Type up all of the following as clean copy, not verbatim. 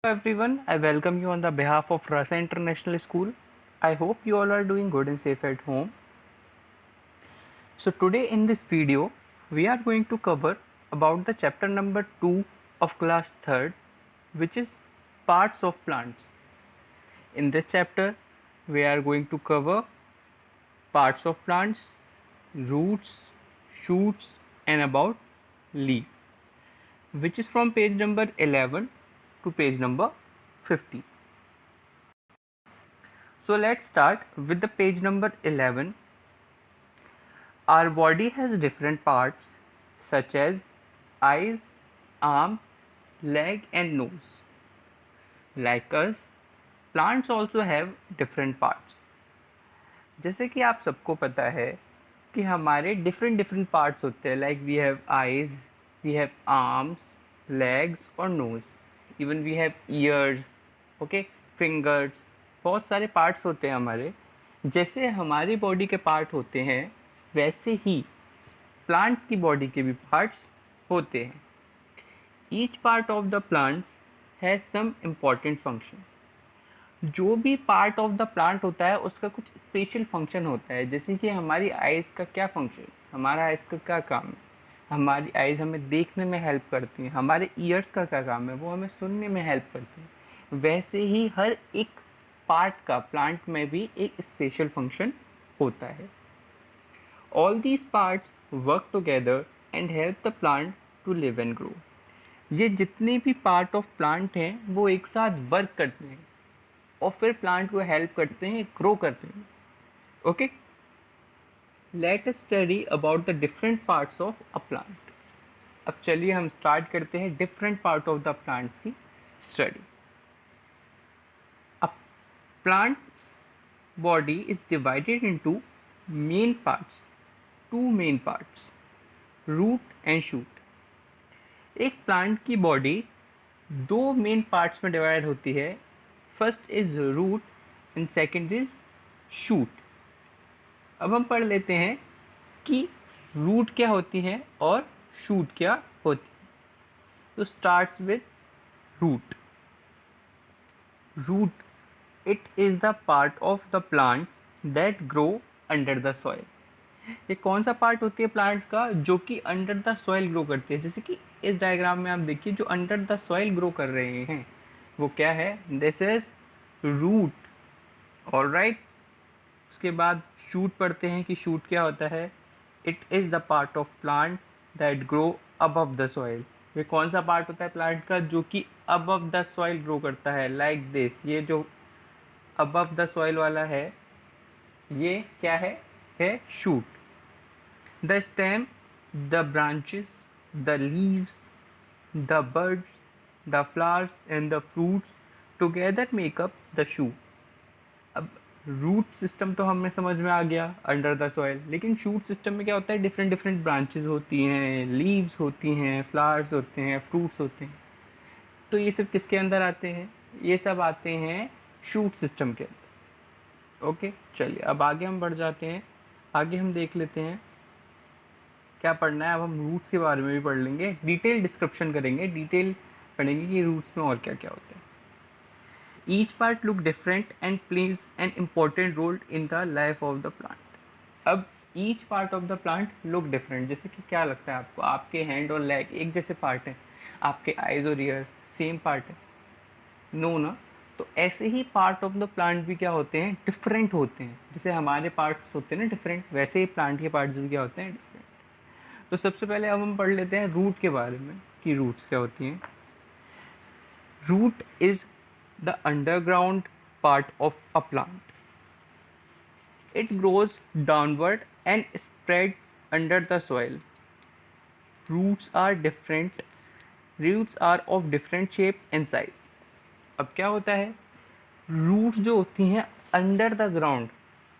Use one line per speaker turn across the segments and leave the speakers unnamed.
Everyone, I welcome you on the behalf of Rasa International School. I hope you all are doing good and safe at home. So today in this video, we are going to cover about the chapter number 2 of class 3rd, which is parts of plants. In this chapter, we are going to cover parts of plants, roots, shoots and about leaf, which is from page number 11 to page number 50. So let's start with the page number 11. Our body has different parts such as eyes, arms, leg and nose. Like us, plants also have different parts. जैसे कि आप सबको पता है कि हमारे different parts होते हैं, like we have eyes, we have arms, legs और nose. Even we have ears, okay, fingers. बहुत सारे parts होते हैं हमारे. जैसे हमारी बॉडी के पार्ट होते हैं वैसे ही प्लांट्स की बॉडी के भी पार्ट्स होते हैं. Each part of the plants has some important function. जो भी पार्ट ऑफ द प्लांट होता है उसका कुछ स्पेशल फंक्शन होता है. जैसे कि हमारी आइज़ का क्या फंक्शन, हमारा आइज़ का क्या काम है. हमारी आइज़ हमें देखने में हेल्प करती हैं. हमारे ईयर्स का क्या काम है, वो हमें सुनने में हेल्प करती हैं. वैसे ही हर एक पार्ट का प्लांट में भी एक स्पेशल फंक्शन होता है. All these parts work together and help the plant to live and grow. ये जितने भी पार्ट ऑफ प्लांट हैं वो एक साथ वर्क करते हैं और फिर प्लांट को हेल्प करते हैं, ग्रो करते हैं. Okay, let us study about the different parts of a plant. अब चलिए हम स्टार्ट करते हैं different part of the plants की study. A plant body is divided into main parts, two main parts, root and shoot. एक plant की body दो main parts में डिवाइड होती है. First is root and second is shoot. अब हम पढ़ लेते हैं कि रूट क्या होती है और शूट क्या होती है. तो starts with root. Root, it is the part of the plant that grow under the soil. ये कौन सा पार्ट होती है प्लांट का जो कि अंडर द सॉइल ग्रो करती है. जैसे कि इस डायग्राम में आप देखिए जो अंडर द सॉइल ग्रो कर रहे हैं वो क्या है, दिस इज रूट. ऑलराइट, उसके बाद शूट पढ़ते हैं कि शूट क्या होता है. It is the part of plant that grow above the soil. ये कौन सा पार्ट होता है प्लांट का जो कि अबव द सॉइल ग्रो करता है, लाइक दिस. ये जो अबव द सॉइल वाला है ये क्या है shoot. The stem, the branches, the leaves, the birds, the flowers and the fruits together make up the shoot. अब रूट सिस्टम तो हमें समझ में आ गया अंडर द सॉइल, लेकिन शूट सिस्टम में क्या होता है, डिफरेंट डिफरेंट ब्रांचेस होती हैं, लीव्स होती हैं, फ्लावर्स होते हैं, फ्रूट्स होते हैं. तो ये सब किसके अंदर आते हैं, ये सब आते हैं शूट सिस्टम के अंदर. ओके, चलिए अब आगे हम बढ़ जाते हैं. आगे हम देख लेते हैं क्या पढ़ना है. अब हम रूट्स के बारे में भी पढ़ लेंगे, डिटेल डिस्क्रिप्शन करेंगे, डिटेल पढ़ेंगे कि रूट्स में और क्या क्या होता है. Each part look different and plays an important role in the life of the plant. अब each part of the plant look different. जैसे कि क्या लगता है आपको, आपके हैंड और लेग एक जैसे पार्ट हैं, आपके आइज और ईयर सेम पार्ट है, नो ना. तो ऐसे ही पार्ट ऑफ द प्लांट भी क्या होते हैं, डिफरेंट होते हैं. जैसे हमारे पार्ट्स होते हैं ना डिफरेंट, वैसे ही प्लांट के पार्ट्स भी क्या होते हैं, डिफरेंट. तो सबसे पहले अब हम पढ़ लेते हैं रूट के बारे में कि रूट्स क्या होती हैं. Root is the underground part of a plant. It grows downward and spreads under the soil. Roots are different. Roots are of different shape and size. अब क्या होता है, रूट्स जो होती हैं अंडर द ग्राउंड,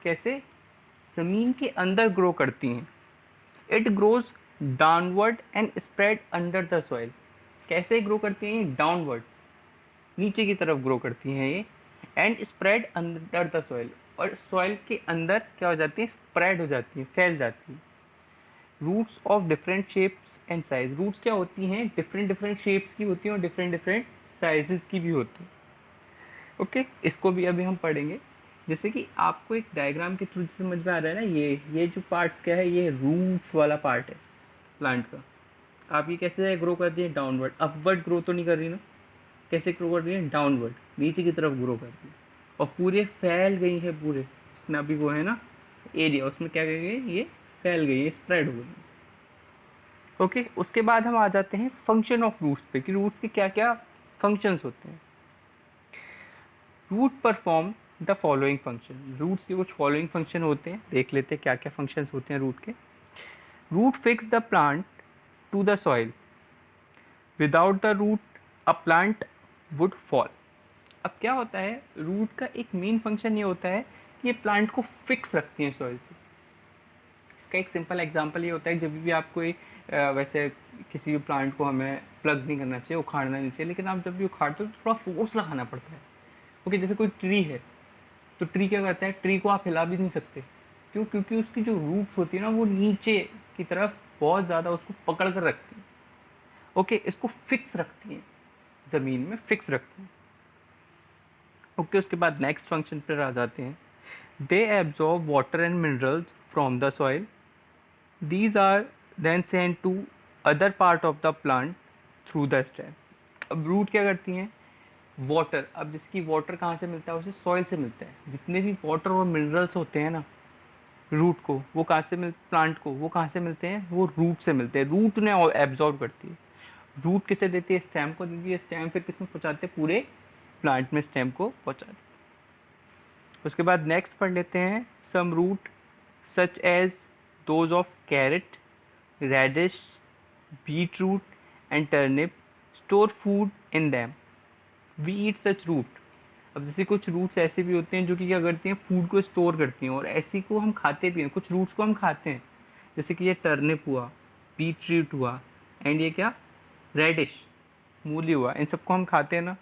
कैसे, ज़मीन के अंदर ग्रो करती हैं. It grows downward and spread under the soil. कैसे ग्रो करती हैं, डाउनवर्ड्स, नीचे की तरफ ग्रो करती हैं ये, and spread under the soil, और सॉइल के अंदर क्या हो जाती है, स्प्रेड हो जाती है, फैल जाती है. Roots of different shapes and size. Roots क्या होती हैं, डिफरेंट डिफरेंट शेप्स की होती हैं और डिफरेंट डिफरेंट साइजेस की भी होती है। ओके, इसको भी अभी हम पढ़ेंगे। जैसे कि आपको एक डायग्राम के थ्रू समझ में आ रहा है ना, ये जो पार्ट क्या है, ये रूट्स वाला पार्ट है प्लांट का। आप ये कैसे ग्रो कर रही है, डाउनवर्ड, अपवर्ड ग्रो तो नहीं कर रही ना, कैसे ग्रो कर रही है, डाउनवर्ड, नीचे की तरफ ग्रो कर रही है, और पूरे फैल गई है, पूरे अपना भी वो है ना एरिया, उसमें क्या करेंगे, ये फैल गई है, स्प्रेड हो गई है। ओके, उसके बाद हम आ जाते हैं फंक्शन ऑफ रूट्स पे, कि रूट्स के क्या क्या फंक्शंस होते हैं। Root perform the following function, roots के कुछ फॉलोइंग फंक्शन होते हैं, देख लेते हैं क्या क्या फंक्शंस होते हैं रूट के। Root fix the plant to the soil, without the root a plant would fall. अब क्या होता है, रूट का एक मेन फंक्शन ये होता है कि ये प्लांट को फिक्स रखती हैं सॉइल से। इसका एक सिंपल एग्जांपल ये होता है, जब भी आप कोई वैसे किसी भी प्लांट को हमें प्लग नहीं करना चाहिए, उखाड़ना नहीं चाहिए, लेकिन आप जब भी उखाड़ते हो तो थोड़ा फोर्स लगाना पड़ता है। ओके, जैसे कोई ट्री है, तो ट्री क्या करता है, ट्री को आप हिला भी नहीं सकते, क्यों, क्योंकि उसकी जो रूट्स होती है ना, वो नीचे की तरफ बहुत ज़्यादा उसको पकड़ कर रखती है। ओके, इसको फिक्स रखती है, ज़मीन में फिक्स रखती है। ओके, उसके बाद नेक्स्ट फंक्शन पर आ जाते हैं। They absorb water and minerals from the soil, these are then sent to other part of the plant through the stem। अब रूट क्या करती हैं, वाटर, अब जिसकी वाटर कहाँ से मिलता है, उसे सॉइल से मिलता है। जितने भी वाटर और मिनरल्स होते हैं ना रूट को, वो कहाँ से प्लांट को वो कहाँ से मिलते हैं, वो रूट से मिलते हैं। रूट ने एब्जॉर्ब करती है। रूट किसे देती है, स्टेम को देती है, स्टेम फिर किसमें पहुँचाते हैं, पूरे प्लांट में स्टेम को पहुँचाते हैं। उसके बाद नेक्स्ट पढ़ लेते हैं, some root such as those of carrot, radish, beetroot and turnip store food in them. We eat such root। अब जैसे कुछ रूट्स ऐसे भी होते हैं जो कि क्या करती हैं, फूड को स्टोर करती हैं, और ऐसी को हम खाते भी हैं। कुछ रूट्स को हम खाते हैं, जैसे कि ये टर्निप हुआ, बीटरूट हुआ, एंड ये क्या, रेडिश, मूली हुआ, इन सबको हम खाते हैं ना।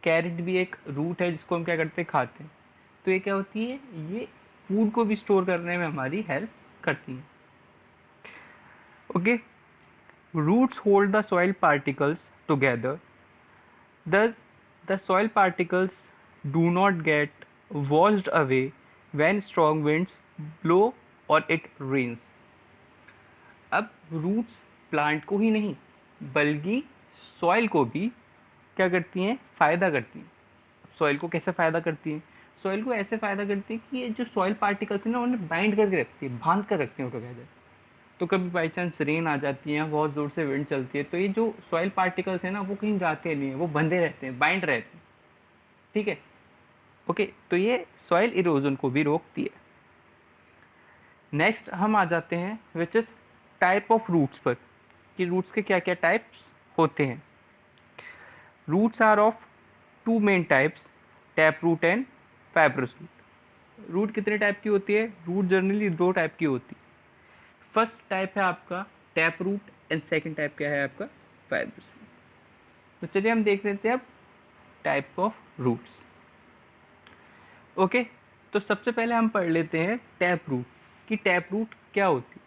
कैरेट भी एक रूट है जिसको हम क्या करते हैं, खाते हैं। तो ये क्या होती है, ये फूड को भी स्टोर करने में हमारी हेल्प करती हैं। Okay, roots hold the soil particles together, thus the soil particles do not get washed away when strong winds blow or it rains। अब रूट्स प्लांट को ही नहीं बल्कि सॉइल को भी क्या करती हैं, फ़ायदा करती हैं। सॉइल को कैसे फ़ायदा करती हैं, सॉइल को ऐसे फ़ायदा करती है कि ये जो सॉइल पार्टिकल्स हैं ना, उन्हें बाइंड करके रखती है, बांध कर रखती हैं टुगेदर। तो कभी बाई चांस रेन आ जाती है, बहुत ज़ोर से विंड चलती है, तो ये जो सॉइल पार्टिकल्स हैं ना, वो कहीं जाते नहीं हैं, वो बंधे रहते हैं, बाइंड रहते हैं। ठीक है, ओके, तो ये सॉइल इरोजन को भी रोकती है। नेक्स्ट हम आ जाते हैं which is type of roots पर, कि रूट्स के क्या क्या टाइप्स होते हैं। Roots are of two main types, tap root and fibrous root. Root कितने टाइप की होती है, रूट जनरली दो टाइप की होती है। फर्स्ट टाइप है आपका tap root, and second type क्या है आपका, फाइब्रस रूट। तो चलिए हम देख लेते हैं अब टाइप ऑफ रूट्स। ओके, तो सबसे पहले हम पढ़ लेते हैं टैप रूट, कि टैप रूट क्या होती है।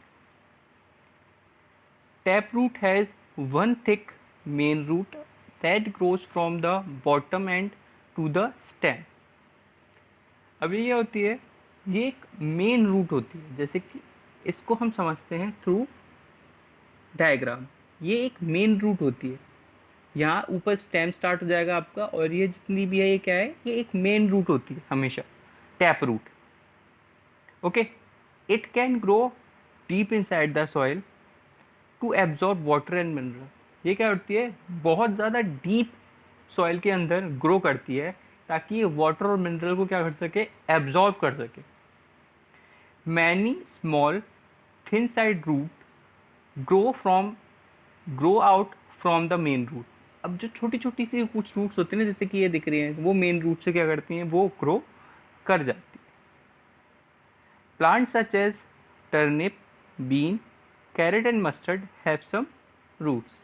Tap root has one thick main root that grows from the bottom and to the stem. अभी ये होती है, ये एक मेन रूट होती है, जैसे कि इसको हम समझते हैं थ्रू डायग्राम। ये एक मेन रूट होती है, यहाँ ऊपर स्टेम स्टार्ट हो जाएगा आपका, और ये जितनी भी है ये क्या है, ये एक मेन रूट होती है हमेशा, tap root. Okay, it can grow deep inside the soil to absorb water and mineral. ये क्या होती है, बहुत ज़्यादा डीप सॉइल के अंदर ग्रो करती है, ताकि ये वाटर और मिनरल को क्या कर सके, एब्जॉर्ब कर सके। Many small thin side root grow out from the main root. अब जो छोटी छोटी सी कुछ रूट्स होती हैं ना, जैसे कि ये दिख रही हैं, वो मेन रूट से क्या करती हैं, वो ग्रो कर जाती है। Plant such as turnip, bean, carrot and mustard have some roots.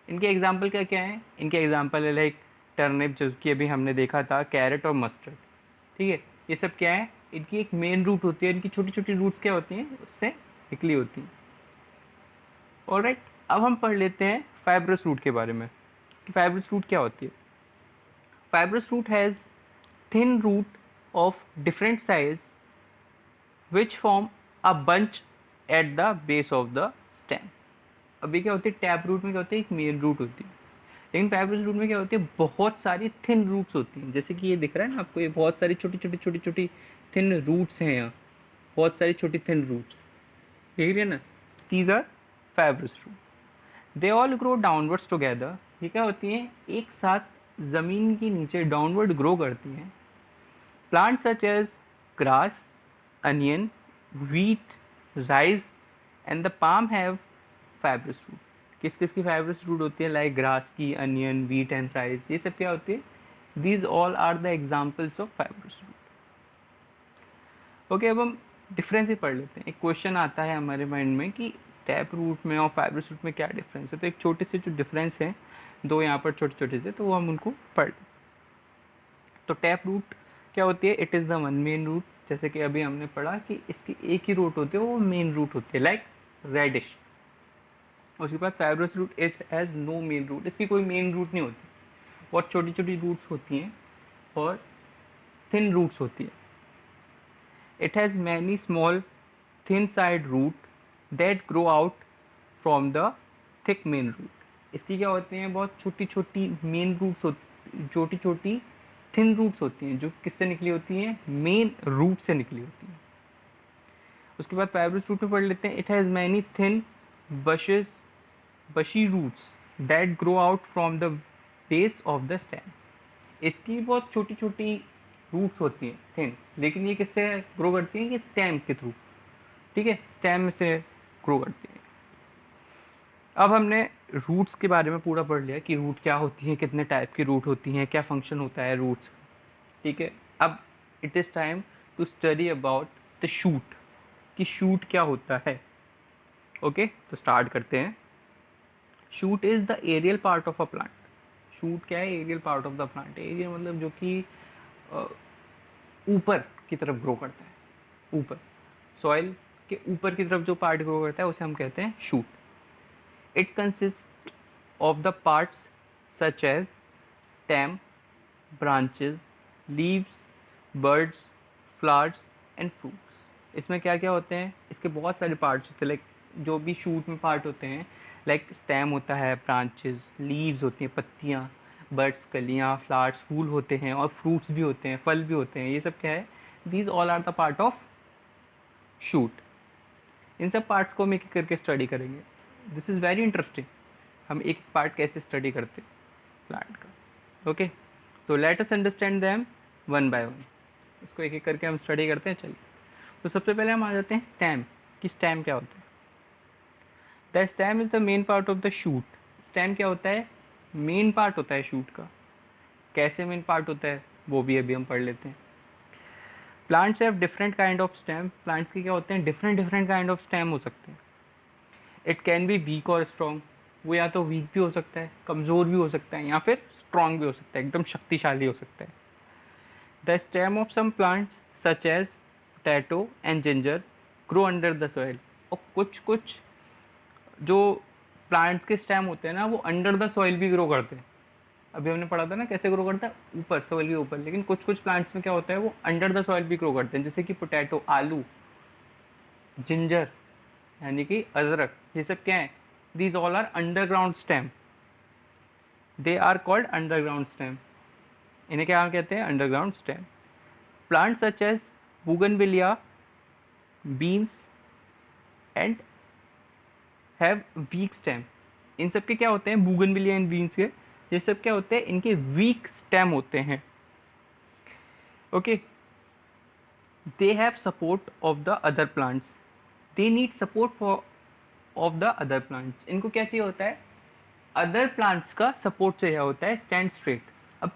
इनके एग्जाम्पल क्या क्या हैं, इनके एग्जाम्पल है लाइक टर्निप जो कि अभी हमने देखा था, कैरेट और मस्टर्ड। ठीक है, ये सब क्या है, इनकी एक मेन रूट होती है, इनकी छोटी छोटी रूट्स क्या होती हैं, उससे निकली होती हैं। ऑलराइट, अब हम पढ़ लेते हैं फाइब्रस रूट के बारे में। कि फाइब्रस रूट क्या होती है। Fibrous root has thin root of different size which form a bunch at the base of the stem. अभी क्या होती है, टैप रूट में क्या होती है, एक मेन रूट होती है, लेकिन फाइब्रस रूट में क्या होती है, बहुत सारी थिन रूट्स होती हैं। जैसे कि ये दिख रहा है ना आपको, ये बहुत सारी छोटी छोटी छोटी छोटी थिन रूट्स हैं यहाँ, बहुत सारी छोटी थिन रूट्स, देख रही है ना, these are fibrous root. They all grow downwards together. ये क्या होती हैं, एक साथ ज़मीन के नीचे डाउनवर्ड ग्रो करती हैं। Plant such as grass, onion, wheat, rice and the palm have fibrous root। किस किस की fibrous root होती है, लाइक ग्रास की, अनियन, व्हीट एंड राइस, ये सब क्या होती है, these all are the examples of fibrous root। Okay, अब हम डिफरेंस ही पढ़ लेते हैं। एक क्वेश्चन आता है हमारे माइंड में कि टैप रूट में और फाइब्रस रूट में क्या डिफरेंस है, तो एक छोटे से जो डिफरेंस है, दो यहाँ पर छोटे छोटे से, तो वो हम उनको पढ़ लें। तो टैप रूट क्या होती है, it is the one main root. जैसे कि अभी हमने पढ़ा कि इसकी एक ही रूट होती है, वो मेन रूट होती है, लाइक रेडिश। उसके बाद fibrous root it has no main root, इसकी कोई मेन रूट नहीं होती, बहुत छोटी छोटी रूट्स होती हैं और थिन रूट्स होती है। It has many small thin side root that grow out from the thick main root. इसकी क्या होती हैं, बहुत छोटी छोटी मेन रूट्स होती, छोटी छोटी थिन रूट्स होती हैं, जो किससे निकली होती हैं, मेन रूट से निकली होती हैं। उसके बाद फाइब्रस रूट में पढ़ लेते हैं। It has many thin bushes bushy roots that grow out from the base of the stem. इसकी बहुत छोटी छोटी रूट्स होती हैं थिन, लेकिन ये किससे ग्रो करती हैं, ये स्टेम के थ्रू, ठीक है, स्टेम से ग्रो करती हैं। अब हमने रूट्स के बारे में पूरा पढ़ लिया कि रूट क्या होती है, कितने टाइप की रूट होती हैं, क्या फंक्शन होता है रूट्स, ठीक है। अब it is time to study about the shoot, कि शूट क्या होता है। ओके, तो स्टार्ट करते हैं। Shoot is the aerial part of a plant. Shoot क्या है, aerial part of the plant. Aerial मतलब जो कि ऊपर की तरफ ग्रो करता है, ऊपर सॉइल के ऊपर की तरफ जो पार्ट ग्रो करता है उसे हम कहते हैं shoot. It consist of the parts such as stem, branches, leaves, buds, flowers and fruits. इसमें क्या क्या होते हैं, इसके बहुत सारे पार्ट्स होते हैं, लाइक जो भी शूट में पार्ट होते हैं, लाइक स्टेम होता है, ब्रांचेस, लीव्स होती हैं, पत्तियाँ, बर्ड्स कलियाँ, फ्लावर्स फूल होते हैं, और फ्रूट्स भी होते हैं, फल भी होते हैं। ये सब क्या है, these all are the part of shoot. इन सब पार्ट्स को हम एक एक करके स्टडी करेंगे। दिस इज़ वेरी इंटरेस्टिंग, हम एक पार्ट कैसे स्टडी करते हैं प्लांट का। ओके, तो let us understand them one by one. इसको एक एक करके हम स्टडी करते हैं, चलिए। तो सबसे पहले हम आ जाते हैं स्टेम, कि स्टेम क्या होता है। The stem is the main part of the shoot. Stem क्या होता है, मेन पार्ट होता है शूट का। कैसे मेन पार्ट होता है वो भी अभी हम पढ़ लेते हैं। Plants have different kind of stem. Plants के क्या होते हैं, different different kind of stem हो सकते हैं। इट कैन बी वीक और स्ट्रॉन्ग। वो या तो वीक भी हो सकता है, कमज़ोर भी हो सकता है, या फिर स्ट्रॉन्ग भी हो सकता है, एकदम शक्तिशाली हो सकता है। The stem of some plants such as potato and ginger grow under the soil. और कुछ कुछ जो प्लांट्स के स्टेम होते हैं ना, वो अंडर द सॉइल भी ग्रो करते हैं। अभी हमने पढ़ा था ना कैसे ग्रो करता है, ऊपर, सॉइल के ऊपर। लेकिन कुछ कुछ प्लांट्स में क्या होता है, वो अंडर द सॉइल भी ग्रो करते हैं, जैसे कि पोटैटो, आलू, जिंजर यानी कि अदरक, ये सब क्या है, these all are underground stem. They are called underground stem. इन्हें क्या कहते हैं, underground stem. Plant such as bougainvillea, beans and have weak stem. इन सब के क्या होते हैं, बुगनविलिया एंड बीन्स के, ये सब क्या होते हैं, इनके वीक स्टेम होते हैं। Okay, they have support of the other plants. They need support for of the other plants. इनको क्या चाहिए होता है, अदर प्लांट्स का सपोर्ट चाहिए होता है, स्टैंड स्ट्रेट। अब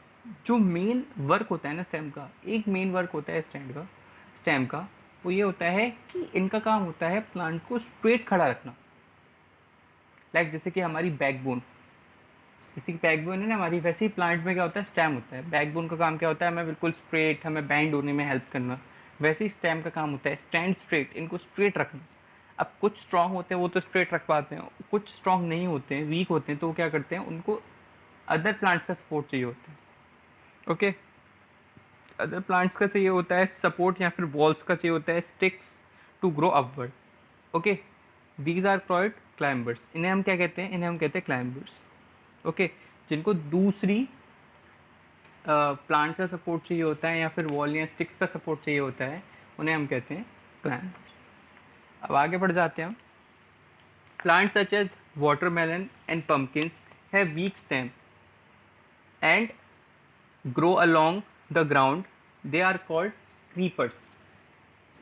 जो मेन वर्क होता है ना स्टेम का, एक मेन वर्क होता है स्टेम का, वो ये होता है कि इनका काम होता है प्लांट को स्ट्रेट खड़ा रखना। लाइक जैसे कि हमारी बैकबोन, जैसे कि बैकबोन है ना हमारी, वैसे ही प्लांट में क्या होता है, स्टेम होता है। बैकबोन का काम क्या होता है, हमें बिल्कुल स्ट्रेट, हमें बैंड होने में हेल्प करना। वैसे ही स्टेम का काम होता है स्टैंड स्ट्रेट, इनको स्ट्रेट रखना। अब कुछ स्ट्रांग होते हैं वो तो स्ट्रेट रख पाते हैं, कुछ स्ट्रांग नहीं होते हैं, वीक होते हैं, तो वो क्या करते हैं, उनको अदर प्लांट्स का सपोर्ट चाहिए होता है। ओके, अदर प्लांट्स का चाहिए होता है सपोर्ट, या फिर वॉल्स का चाहिए होता है sticks to grow upward. Okay, these are called climbers. इन्हें हम क्या कहते हैं? इन्हें हम कहते हैं क्लाइंबर्स। ओके, जिनको दूसरी प्लांट्स का सपोर्ट चाहिए होता है या फिर वॉल या स्टिक्स का सपोर्ट चाहिए होता है, उन्हें हम कहते हैं क्लाइंबर्स। अब आगे बढ़ जाते हैं हम। Plants such as watermelon and pumpkins have weak stem and grow along the ground, they are called creepers.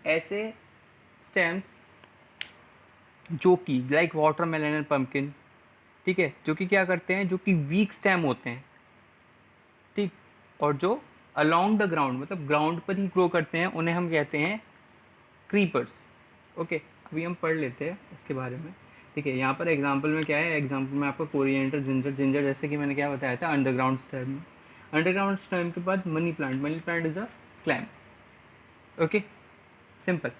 ऐसे स्टेम्स जो कि लाइक वाटरमेलन एंड पम्पकिन, ठीक है, जो कि क्या करते हैं, जो कि वीक स्टेम होते हैं, ठीक, और जो अलोंग द ग्राउंड मतलब ग्राउंड पर ही ग्रो करते हैं, उन्हें हम कहते हैं क्रीपर्स। ओके, अभी हम पढ़ लेते हैं इसके बारे में। ठीक है, यहाँ पर एग्जांपल में क्या है, एग्जांपल में आपको कोरिएंडर, जिंजर, जिंजर जैसे कि मैंने क्या बताया था अंडरग्राउंड स्टेम में। अंडरग्राउंड स्टेम के बाद money plant, money plant is a clamp. Okay, simple.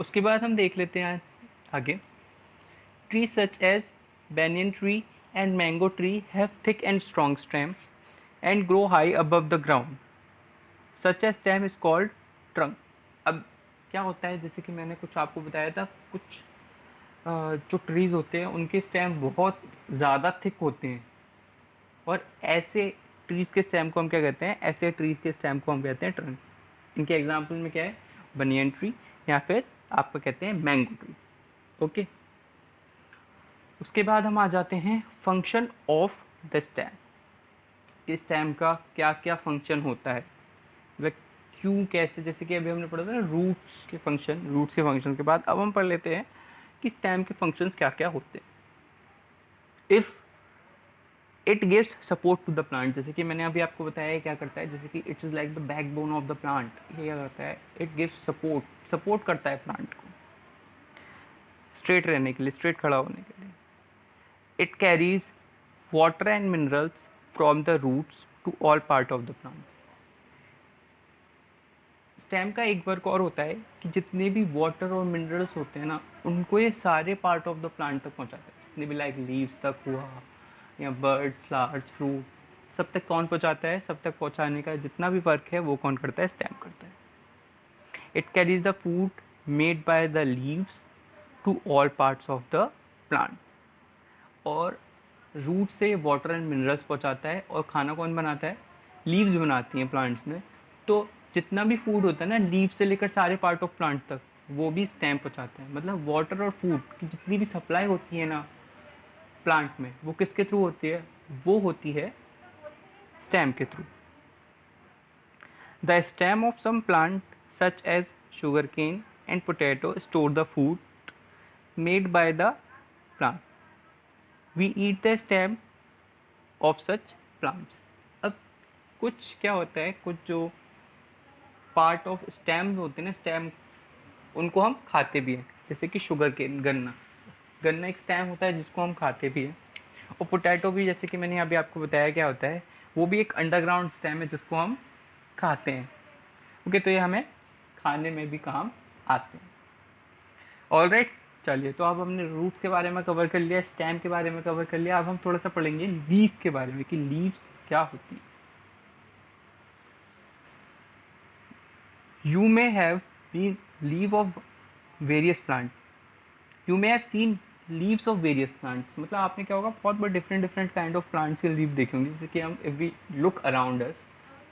उसके बाद हम देख लेते हैं आगे। Tree such as banyan tree and mango tree have thick and strong stem and grow high above the ground. Such a stem is called trunk. अब क्या होता है, जैसे कि मैंने कुछ आपको बताया था, कुछ जो ट्रीज होते हैं उनके स्टेम बहुत ज़्यादा थिक होते हैं, और ऐसे ट्रीज के स्टेम को हम क्या कहते हैं? ऐसे ट्रीज के स्टेम को हम कहते हैं ट्रंक। इनके एग्जाम्पल में क्या है? बनियन ट्री या फिर आपको कहते हैं मैंगो ट्री। ओके, उसके बाद हम आ जाते हैं फंक्शन ऑफ द स्टेम। इस स्टेम का क्या क्या फंक्शन होता है, मतलब क्यों, कैसे, जैसे कि अभी हमने पढ़ा था ना रूट्स के फंक्शन। रूट्स के फंक्शन के बाद अब हम पढ़ लेते हैं कि स्टेम के फंक्शंस क्या क्या होते हैं। If it gives support to the plant, जैसे कि मैंने अभी आपको बताया क्या करता है, जैसे कि it is like the backbone of the plant. ये क्या करता है? इट गिव्स सपोर्ट, सपोर्ट करता है प्लांट को स्ट्रेट रहने के लिए, स्ट्रेट खड़ा होने के लिए। It carries water and minerals from the roots to all part of the plant. Stem का एक वर्क और होता है कि जितने भी वाटर और मिनरल्स होते हैं ना, उनको ये सारे पार्ट ऑफ द प्लांट तक पहुंचाता है। जितने भी लाइक लीव्स तक हुआ, या बर्ड्स, फ्लावर्स, फ्रूट, सब तक कौन पहुंचाता है? सब तक पहुंचाने का जितना भी वर्क है वो कौन करता है? स्टेम करता है। It carries the food made by the leaves to all parts of the plant. और रूट से वाटर एंड मिनरल्स पहुंचाता है, और खाना कौन बनाता है? लीव्स बनाती हैं प्लांट्स में। तो जितना भी फूड होता है ना, लीव से लेकर सारे पार्ट ऑफ प्लांट तक, वो भी स्टेम पहुंचाता है। मतलब वाटर और फूड की जितनी भी सप्लाई होती है ना प्लांट में, वो किसके थ्रू होती है? वो होती है स्टेम के थ्रू। The stem of some plant such as sugarcane and potato store the food made by the plant. We eat the stem of such plants. अब कुछ क्या होता है, कुछ जो पार्ट ऑफ स्टेम होते हैं ना, स्टेम, उनको हम खाते भी हैं। जैसे कि शुगर केन, गन्ना, गन्ना एक स्टेम होता है जिसको हम खाते भी हैं। और पोटैटो भी, जैसे कि मैंने अभी आपको बताया क्या होता है, वो भी एक अंडरग्राउंड स्टेम है जिसको हम खाते हैं। ओके, तो ये हमें खाने में भी काम आते हैं। ऑलराइट, चलिए, तो अब हमने रूट्स के बारे में कवर कर लिया, स्टेम के बारे में कवर कर लिया। अब हम थोड़ा सा पढ़ेंगे लीफ के बारे में कि लीव्स क्या होती है। You may have been leave of various plant, you may have seen leaves of various plants. मतलब आपने क्या होगा, बहुत बड़े different different kind of plants के लीव देखे होंगे। जैसे कि हम if we look around us,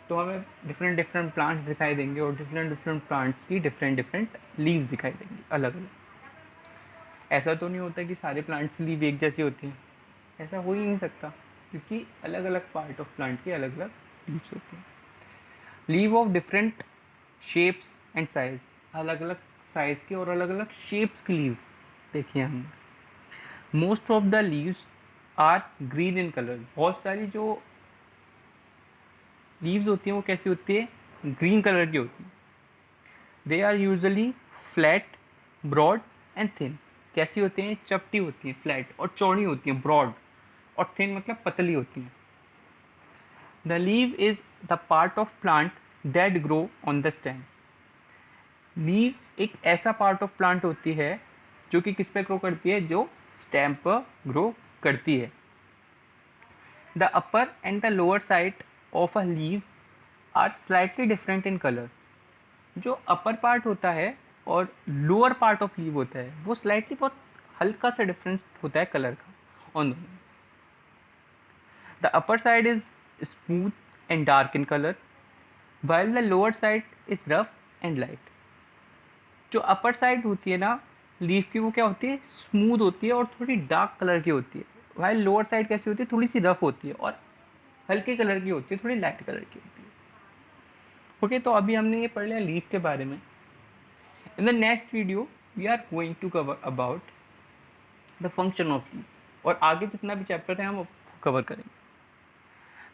तो हमें डिफरेंट डिफरेंट प्लांट्स दिखाई देंगे, और डिफरेंट डिफरेंट प्लांट्स की डिफरेंट डिफरेंट लीव्स दिखाई देंगी, अलग अलग। ऐसा तो नहीं होता कि सारे प्लांट्स की लीव एक जैसी होती हैं, ऐसा हो ही नहीं सकता, क्योंकि अलग अलग पार्ट ऑफ प्लांट की अलग अलग लीव्स होती हैं। Leave of different shapes and size, अलग अलग साइज के और अलग अलग शेप्स की लीव देखिए हमने। Most of the leaves are green in colour. बहुत सारी जो लीव्स होती हैं वो कैसी होती है? ग्रीन कलर की होती है। They are usually flat, broad and thin. कैसी होती हैं? चपटी होती हैं, फ्लैट और चौड़ी होती हैं, ब्रॉड, और थिन मतलब पतली होती हैं। The leave is the part of plant that grow on the stem. Leave एक ऐसा पार्ट ऑफ प्लांट होती है जो कि किस पे ग्रो करती है? जो स्टेम पर ग्रो करती है। The upper and the lower side of a leaf are slightly different in color. जो अपर पार्ट होता है और लोअर पार्ट ऑफ लीव होता है वो स्लाइटली बहुत हल्का सा डिफरेंस होता है कलर का ऑन दोनों. The upper side is smooth and dark in colour while the lower side is rough and light. जो अपर साइड होती है ना लीफ की वो क्या होती है स्मूथ होती है और थोड़ी डार्क कलर की होती है. while लोअर साइड कैसी होती है थोड़ी सी रफ होती है और हल्के कलर की होती है थोड़ी लाइट कलर की होती है. ओके तो अभी हमने ये पढ़ लिया लीफ के बारे में. In the next video we are going to cover about the function of leaf और आगे जितना भी चैप्टर है हम कवर करेंगे.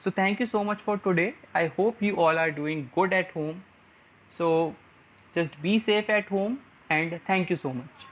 So thank you so much for today. I hope you all are doing good at home. So just be safe at home and thank you so much.